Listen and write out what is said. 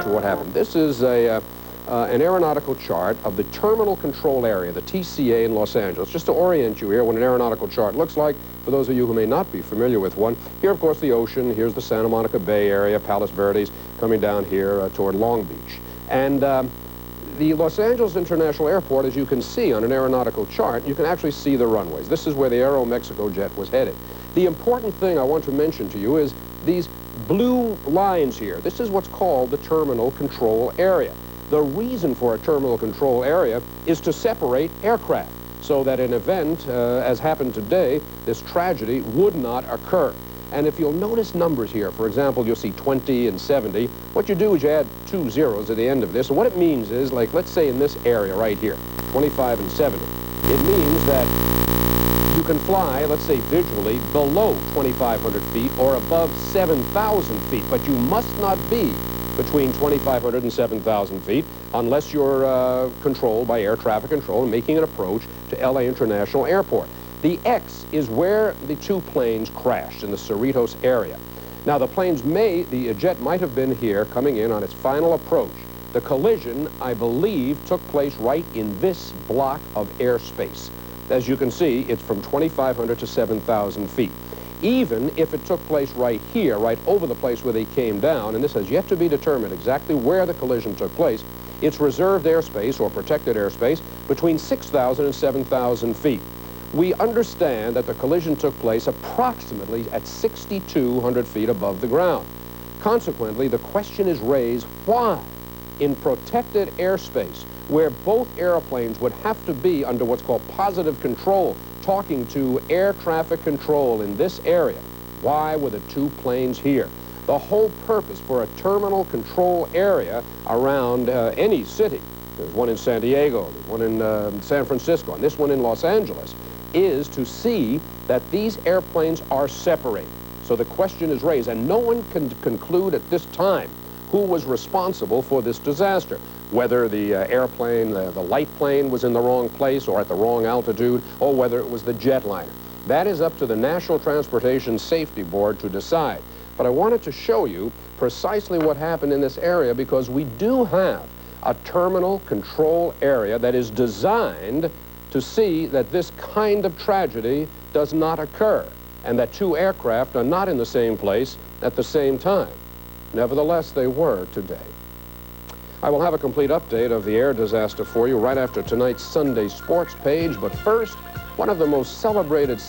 What happened. This is an aeronautical chart of the terminal control area, the TCA in Los Angeles. Just to orient you here what an aeronautical chart looks like, for those of you who may not be familiar with one. Here, of course, the ocean. Here's the Santa Monica Bay area, Palos Verdes, coming down here toward Long Beach. And the Los Angeles International Airport, as you can see on an aeronautical chart, you can actually see the runways. This is where the Aeromexico jet was headed. The important thing I want to mention to you is these blue lines here. This is what's called the terminal control area. The reason for a terminal control area is to separate aircraft so that an event, as happened today, this tragedy would not occur. And if you'll notice numbers here, for example, you'll see 20 and 70. What you do is you add 2 zeros at the end of this. And what it means is, like, let's say in this area right here, 25 and 70, it means that you can fly, let's say visually, below 2,500 feet or above 7,000 feet, but you must not be between 2,500 and 7,000 feet unless you're controlled by air traffic control and making an approach to LA International Airport. The X is where the two planes crashed, in the Cerritos area. Now, the jet might have been here coming in on its final approach. The collision, I believe, took place right in this block of airspace. As you can see, it's from 2,500 to 7,000 feet. Even if it took place right here, right over the place where they came down, and this has yet to be determined exactly where the collision took place, it's reserved airspace or protected airspace between 6,000 and 7,000 feet. We understand that the collision took place approximately at 6,200 feet above the ground. Consequently, the question is raised, why, in protected airspace, where both airplanes would have to be under what's called positive control, talking to air traffic control in this area, why were the two planes here? The whole purpose for a terminal control area around any city, there's one in San Diego, there's one in San Francisco, and this one in Los Angeles, is to see that these airplanes are separated. So the question is raised, and no one can conclude at this time who was responsible for this disaster, whether the airplane, the light plane was in the wrong place or at the wrong altitude, or whether it was the jetliner. That is up to the National Transportation Safety Board to decide. But I wanted to show you precisely what happened in this area, because we do have a terminal control area that is designed to see that this kind of tragedy does not occur, and that two aircraft are not in the same place at the same time. Nevertheless, they were today. I will have a complete update of the air disaster for you right after tonight's Sunday sports page, but first, one of the most celebrated